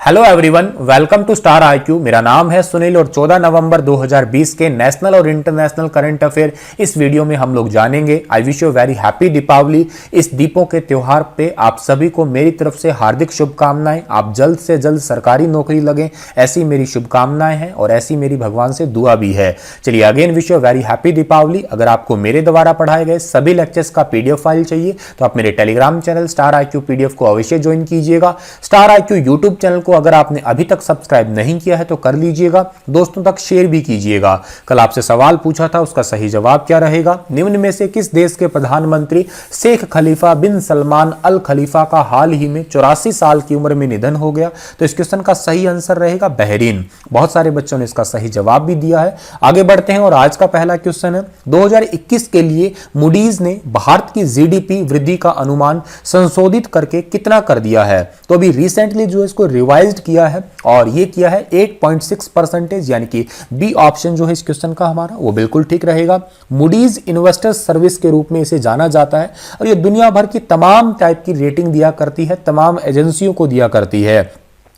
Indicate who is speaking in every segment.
Speaker 1: Hello everyone, welcome to star IQ. मेरा नाम है सुनील और 14 नवंबर 2020 के नेशनल और इंटरनेशनल करंट अफेयर इस वीडियो में हम लोग जानेंगे। I wish you very happy Deepawali. इस दीपों के त्योहार पे आप सभी को मेरी तरफ से हार्दिक शुभकामनाएं। आप जल्द से जल्द सरकारी नौकरी लगे, ऐसी मेरी शुभकामनाएं हैं और ऐसी मेरी भगवान से दुआ भी है। चलिए, again wish you very happy Deepawali. अगर आपको मेरे द्वारा पढ़ाए गए सभी लेक्चर्स का पीडीएफ फाइल चाहिए तो आप मेरे Telegram channel star IQ PDF को अवश्य ज्वाइन कीजिएगा। स्टार आईक्यू यूट्यूब चैनल को अगर आपने अभी तक सब्सक्राइब नहीं किया है तो कर लीजिएगा, दोस्तों तक शेयर भी कीजिएगा। कल आपसे सवाल पूछा था, उसका सही जवाब क्या रहेगा? निम्न में से किस देश के प्रधानमंत्री शेख खलीफा बिन सलमान अल खलीफा का हाल ही में 84 साल की उम्र में निधन हो गया? तो इस क्वेश्चन का सही आंसर रहेगा बहरीन। बहुत सारे बच्चों ने इसका सही जवाब भी दिया है। आगे बढ़ते हैं और आज का पहला क्वेश्चन है 2021 के लिए मूडीज ने भारत की जीडीपी वृद्धि का अनुमान संशोधित करके कितना कर दिया है? तो अभी रिसेंटली जो इसको रिवाइज्ड किया है और ये किया है 8.6%, यानी कि बी ऑप्शन जो है इस क्वेश्चन का हमारा वो बिल्कुल ठीक रहेगा। मूडीज इन्वेस्टर्स सर्विस के रूप में इसे जाना जाता है और ये दुनिया भर की तमाम टाइप की रेटिंग दिया करती है, तमाम एजेंसियों को दिया करती है।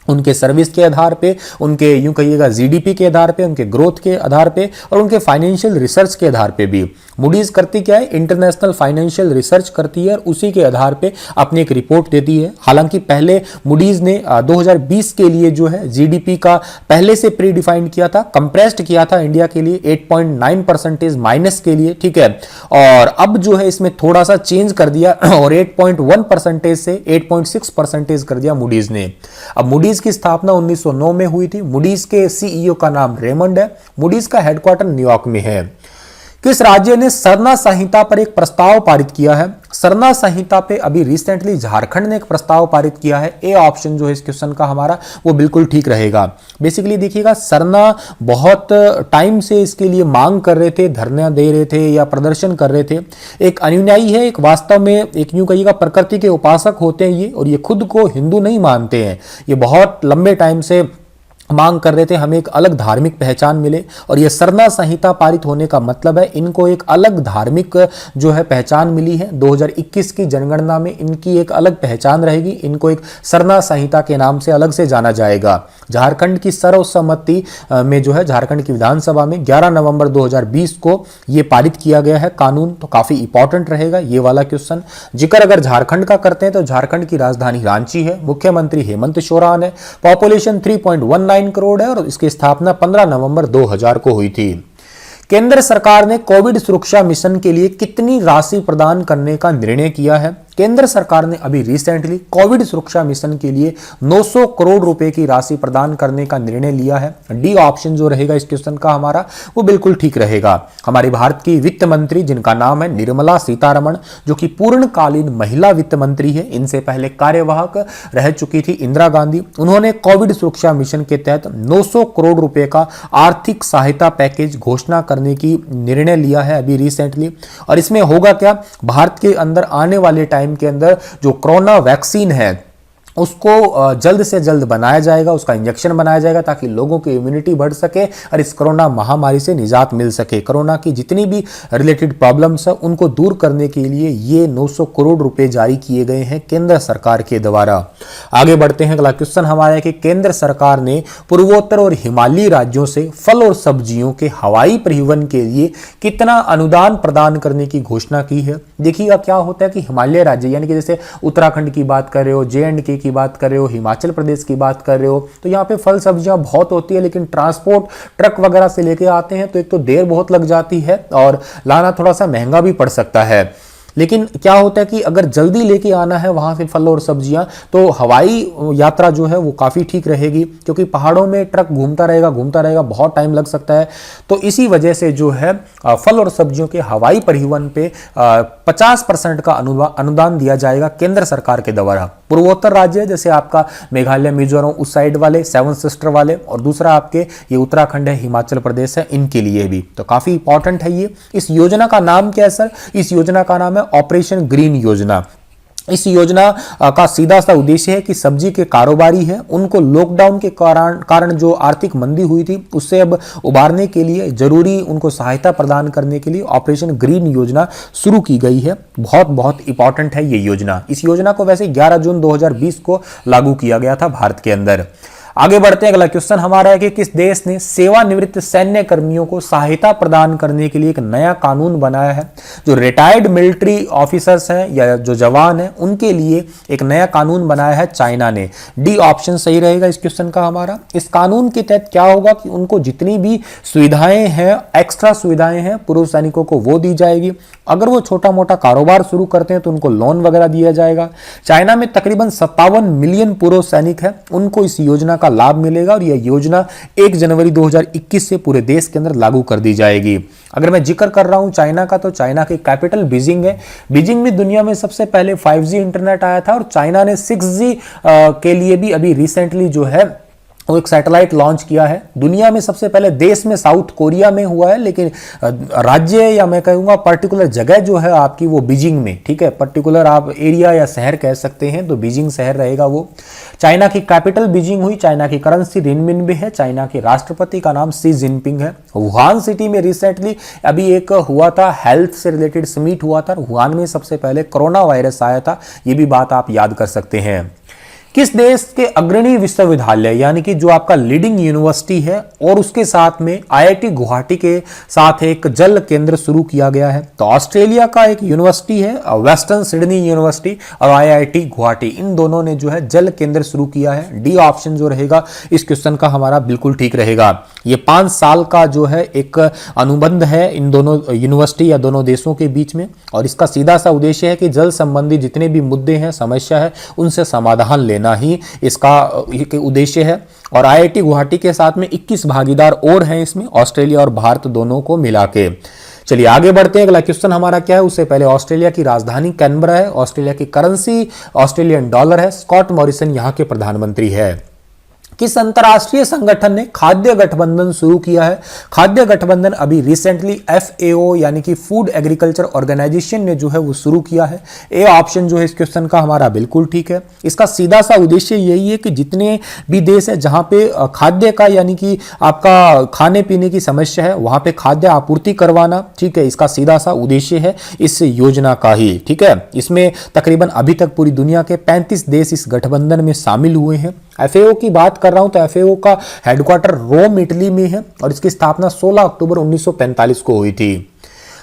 Speaker 1: उनके सर्विस के आधार पे, उनके यूं कहिएगा जीडीपी के आधार पे, उनके ग्रोथ के आधार पे और उनके फाइनेंशियल रिसर्च के आधार पे भी। मूडीज करती क्या है? इंटरनेशनल फाइनेंशियल रिसर्च करती है और उसी के आधार पे अपनी एक रिपोर्ट देती है। हालांकि पहले मूडीज ने 2020 के लिए जो है जीडीपी का पहले से प्री डिफाइन किया था, कंप्रेस्ड किया था इंडिया के लिए 8.9% माइनस के लिए, ठीक है। और अब जो है इसमें थोड़ा सा चेंज कर दिया और 8.1% से 8.6% कर दिया मूडीज ने। अब मूडीज की स्थापना 1909 में हुई थी। मूडीज के सीईओ का नाम रेमंड है। मूडीज का हेडक्वार्टर न्यूयॉर्क में है। किस राज्य ने सरना संहिता पर एक प्रस्ताव पारित किया है? सरना संहिता पे अभी रिसेंटली झारखंड ने एक प्रस्ताव पारित किया है। ए ऑप्शन जो है इस क्वेश्चन का हमारा वो बिल्कुल ठीक रहेगा। बेसिकली देखिएगा, सरना बहुत टाइम से इसके लिए मांग कर रहे थे, धरना दे रहे थे या प्रदर्शन कर रहे थे। एक अनुयायी है, एक वास्तव में एक यूं कहिएगा प्रकृति के उपासक होते हैं ये, और ये खुद को हिंदू नहीं मानते हैं। ये बहुत लंबे टाइम से मांग कर रहे थे हमें एक अलग धार्मिक पहचान मिले, और यह सरना संहिता पारित होने का मतलब है इनको एक अलग धार्मिक जो है पहचान मिली है। 2021 की जनगणना में इनकी एक अलग पहचान रहेगी। इनको एक सरना संहिता के नाम से अलग से जाना जाएगा। झारखंड की सर्वसम्मति में जो है झारखंड की विधानसभा में 11 नवंबर 2020 को यह पारित किया गया है कानून। तो काफी इंपॉर्टेंट रहेगा ये वाला क्वेश्चन। जिक्र अगर झारखंड का करते हैं तो झारखंड की राजधानी रांची है, मुख्यमंत्री हेमंत सोरेन है, पॉपुलेशन 3.19 करोड़ है और इसकी स्थापना 15 नवंबर 2000 को हुई थी। केंद्र सरकार ने कोविड सुरक्षा मिशन के लिए कितनी राशि प्रदान करने का निर्णय किया है? केंद्र सरकार ने अभी रिसेंटली कोविड सुरक्षा मिशन के लिए 900 करोड़ रुपए की राशि प्रदान करने का निर्णय लिया है। डी ऑप्शन जो रहेगा इस क्वेश्चन का हमारा वो बिल्कुल ठीक रहेगा। हमारी भारत की वित्त मंत्री जिनका नाम है निर्मला सीतारमण, जो कि पूर्णकालीन महिला वित्त मंत्री है, इनसे पहले कार्यवाहक रह चुकी थी इंदिरा गांधी, उन्होंने कोविड सुरक्षा मिशन के तहत 900 करोड़ रुपए का आर्थिक सहायता पैकेज घोषणा करने की निर्णय लिया है अभी रिसेंटली। और इसमें होगा क्या? भारत के अंदर आने वाले टाइम के अंदर जो कोरोना वैक्सीन है उसको जल्द से जल्द बनाया जाएगा, उसका इंजेक्शन बनाया जाएगा ताकि लोगों की इम्यूनिटी बढ़ सके और इस कोरोना महामारी से निजात मिल सके। कोरोना की जितनी भी रिलेटेड प्रॉब्लम्स है उनको दूर करने के लिए ये 900 करोड़ रुपए जारी किए गए हैं केंद्र सरकार के द्वारा। आगे बढ़ते हैं। अगला क्वेश्चन हमारा है कि केंद्र सरकार ने पूर्वोत्तर और हिमालयी राज्यों से फल और सब्जियों के हवाई परिवहन के लिए कितना अनुदान प्रदान करने की घोषणा की है? देखिएगा क्या होता है कि हिमालय राज्य यानी कि जैसे उत्तराखंड की बात कर रहे हो, JNK की बात कर रहे हो, हिमाचल प्रदेश की बात कर रहे हो, तो यहाँ पे फल सब्जियां बहुत होती है, लेकिन ट्रांसपोर्ट ट्रक वगैरह से लेके आते हैं तो एक तो देर बहुत लग जाती है और लाना थोड़ा सा महंगा भी पड़ सकता है। लेकिन क्या होता है कि अगर जल्दी लेके आना है वहां से फल और सब्जियां तो हवाई यात्रा जो है वो काफी ठीक रहेगी, क्योंकि पहाड़ों में ट्रक घूमता रहेगा, बहुत टाइम लग सकता है। तो इसी वजह से जो है फल और सब्जियों के हवाई परिवहन पे 50% का अनुदान दिया जाएगा केंद्र सरकार के द्वारा। पूर्वोत्तर राज्य जैसे आपका मेघालय, मिजोरम उस साइड वाले, सेवन सिस्टर वाले, और दूसरा आपके ये उत्तराखंड है, हिमाचल प्रदेश है, इनके लिए भी तो काफी इंपॉर्टेंट है ये। इस योजना का नाम क्या है सर? इस योजना का नाम है ऑपरेशन ग्रीन योजना। इस योजना का सीधा सा उद्देश्य है कि सब्जी के कारोबारी हैं उनको लॉकडाउन के कारण जो आर्थिक मंदी हुई थी उससे अब उबारने के लिए जरूरी उनको सहायता प्रदान करने के लिए ऑपरेशन ग्रीन योजना शुरू की गई है। बहुत बहुत इंपॉर्टेंट है ये योजना। इस योजना को वैसे 11 जून 2020 को लागू किया गया था भारत के अंदर। आगे बढ़ते हैं, अगला क्वेश्चन हमारा है कि किस देश ने सेवानिवृत्त सैन्य कर्मियों को सहायता प्रदान करने के लिए एक नया कानून बनाया है। जो रिटायर्ड मिलिट्री ऑफिसर्स हैं या जो जवान हैं उनके लिए एक नया कानून बनाया है चाइना ने। डी ऑप्शन सही रहेगा इस क्वेश्चन का हमारा। इस कानून के तहत क्या होगा कि उनको जितनी भी सुविधाएं हैं, एक्स्ट्रा सुविधाएं हैं पूर्व सैनिकों को वो दी जाएगी। अगर वो छोटा मोटा कारोबार शुरू करते हैं तो उनको लोन वगैरह दिया जाएगा। चाइना में तकरीबन 57 मिलियन पूर्व सैनिक हैं, उनको इस योजना का लाभ मिलेगा और यह योजना 1 जनवरी 2021 से पूरे देश के अंदर लागू कर दी जाएगी। अगर मैं जिक्र कर रहा हूं चाइना का, तो चाइना की कैपिटल बीजिंग है। बीजिंग में दुनिया में सबसे पहले 5G इंटरनेट आया था और चाइना ने 6G के लिए भी अभी रिसेंटली जो है वो एक सैटेलाइट लॉन्च किया है। दुनिया में सबसे पहले देश में साउथ कोरिया में हुआ है, लेकिन राज्य या मैं कहूँगा पर्टिकुलर जगह जो है आपकी वो बीजिंग में, ठीक है, पर्टिकुलर आप एरिया या शहर कह सकते हैं, तो बीजिंग शहर रहेगा वो। चाइना की कैपिटल बीजिंग हुई, चाइना की करेंसी रिनमिनबे है, चाइना के राष्ट्रपति का नाम शी जिनपिंग है। वुहान सिटी में रिसेंटली अभी एक हुआ था, हेल्थ से रिलेटेड समिट हुआ था। वुहान में सबसे पहले कोरोना वायरस आया था, ये भी बात आप याद कर सकते हैं। किस देश के अग्रणी विश्वविद्यालय यानी कि जो आपका लीडिंग यूनिवर्सिटी है और उसके साथ में IIT गुवाहाटी के साथ एक जल केंद्र शुरू किया गया है? तो ऑस्ट्रेलिया का एक यूनिवर्सिटी है वेस्टर्न सिडनी यूनिवर्सिटी और IIT गुवाहाटी, इन दोनों ने जो है जल केंद्र शुरू किया है। डी ऑप्शन जो रहेगा इस क्वेश्चन का हमारा बिल्कुल ठीक रहेगा। ये 5 साल का जो है एक अनुबंध है इन दोनों यूनिवर्सिटी या दोनों देशों के बीच में, और इसका सीधा सा उद्देश्य है कि जल संबंधी जितने भी मुद्दे हैं, समस्या है, उनसे समाधान लेना ही इसका उद्देश्य है। और IIT गुवाहाटी के साथ में 21 भागीदार और हैं इसमें, ऑस्ट्रेलिया और भारत दोनों को मिला के। चलिए आगे बढ़ते हैं, अगला क्वेश्चन हमारा क्या है। उससे पहले ऑस्ट्रेलिया की राजधानी कैनबरा है, ऑस्ट्रेलिया की करेंसी ऑस्ट्रेलियन डॉलर है, स्कॉट मॉरिसन यहाँ के प्रधानमंत्री है। किस अंतरराष्ट्रीय संगठन ने खाद्य गठबंधन शुरू किया है? खाद्य गठबंधन अभी रिसेंटली FAO यानी कि फूड एग्रीकल्चर ऑर्गेनाइजेशन ने जो है वो शुरू किया है। ए ऑप्शन जो है इस क्वेश्चन का हमारा बिल्कुल ठीक है। इसका सीधा सा उद्देश्य यही है कि जितने भी देश है जहां पे खाद्य का यानी कि आपका खाने पीने की समस्या है, वहां पे खाद्य आपूर्ति करवाना, ठीक है, इसका सीधा सा उद्देश्य है इस योजना का ही, ठीक है। इसमें तकरीबन अभी तक पूरी दुनिया के 35 देश इस गठबंधन में शामिल हुए हैं। FAO की बात कर रहा हूं तो FAO का हेडक्वार्टर रोम इटली में है और इसकी स्थापना 16 अक्टूबर 1945 को हुई थी।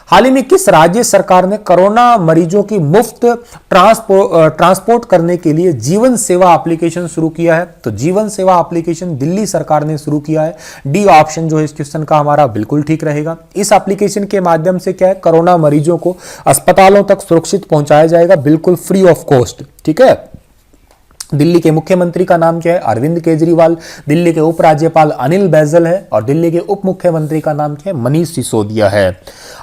Speaker 1: हाल ही में किस राज्य सरकार ने कोरोना मरीजों की मुफ्त ट्रांसपोर्ट करने के लिए जीवन सेवा एप्लीकेशन शुरू किया है? तो जीवन सेवा एप्लीकेशन दिल्ली सरकार ने शुरू किया है। डी ऑप्शन जो है इस क्वेश्चन का हमारा बिल्कुल ठीक रहेगा। इस एप्लीकेशन के माध्यम से क्या है, कोरोना मरीजों को अस्पतालों तक सुरक्षित पहुंचाया जाएगा, बिल्कुल फ्री ऑफ कॉस्ट, ठीक है। दिल्ली के मुख्यमंत्री का नाम क्या है? अरविंद केजरीवाल। दिल्ली के उपराज्यपाल अनिल बैजल है और दिल्ली के उप मुख्यमंत्री का नाम क्या है? मनीष सिसोदिया है।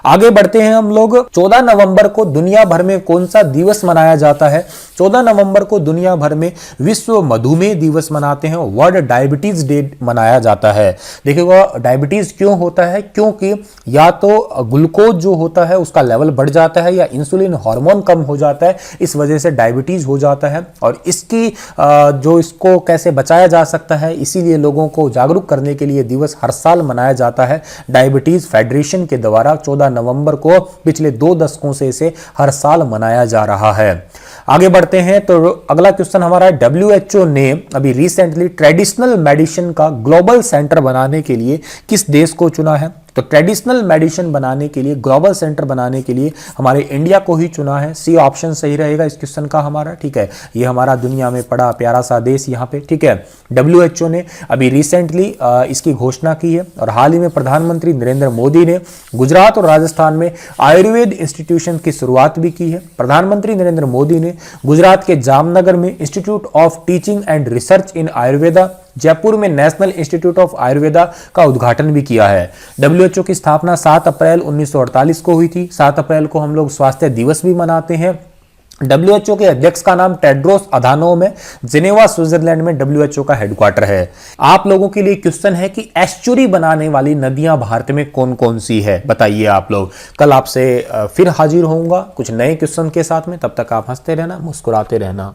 Speaker 1: आगे बढ़ते हैं हम लोग। 14 नवंबर को दुनिया भर में कौन सा दिवस मनाया जाता है? 14 नवंबर को दुनिया भर में विश्व मधुमेह दिवस मनाते हैं, वर्ल्ड डायबिटीज डे मनाया जाता है। देखिएगा डायबिटीज क्यों होता है? क्योंकि या तो ग्लूकोज जो होता है उसका लेवल बढ़ जाता है या इंसुलिन हार्मोन कम हो जाता है, इस वजह से डायबिटीज हो जाता है। और इसकी जो इसको कैसे बचाया जा सकता है, इसीलिए लोगों को जागरूक करने के लिए दिवस हर साल मनाया जाता है डायबिटीज फेडरेशन के द्वारा। 14 नवंबर को पिछले 2 दशकों से इसे हर साल मनाया जा रहा है। आगे बढ़ते हैं तो अगला क्वेश्चन हमारा है, WHO ने अभी रिसेंटली ट्रेडिशनल मेडिसिन का ग्लोबल सेंटर बनाने के लिए किस देश को चुना है? तो ट्रेडिशनल मेडिसिन बनाने के लिए, ग्लोबल सेंटर बनाने के लिए हमारे इंडिया को ही चुना है। सी ऑप्शन सही रहेगा इस क्वेश्चन का हमारा, ठीक है। ये हमारा दुनिया में बड़ा प्यारा सा देश यहाँ पे, ठीक है। WHO ने अभी रिसेंटली इसकी घोषणा की है और हाल ही में प्रधानमंत्री नरेंद्र मोदी ने गुजरात और राजस्थान में आयुर्वेद इंस्टीट्यूशन की शुरुआत भी की है। प्रधानमंत्री नरेंद्र मोदी ने गुजरात के जामनगर में institute of teaching and research इन आयुर्वेदा, जयपुर में नेशनल इंस्टीट्यूट ऑफ आयुर्वेदा का उद्घाटन भी किया है। WHO की स्थापना 7 अप्रैल 1948 को हुई थी। 7 अप्रैल को हम लोग स्वास्थ्य दिवस भी मनाते हैं। WHO के अध्यक्ष का नाम टेड्रोस अधानोम है। जिनेवा स्विट्जरलैंड में WHO का हेडक्वार्टर है। आप लोगों के लिए क्वेश्चन है कि एस्चुरी बनाने वाली नदियां भारत में कौन कौन सी है, बताइए आप लोग। कल आपसे फिर हाजिर होऊंगा कुछ नए क्वेश्चन के साथ में, तब तक आप हंसते रहना, मुस्कुराते रहना।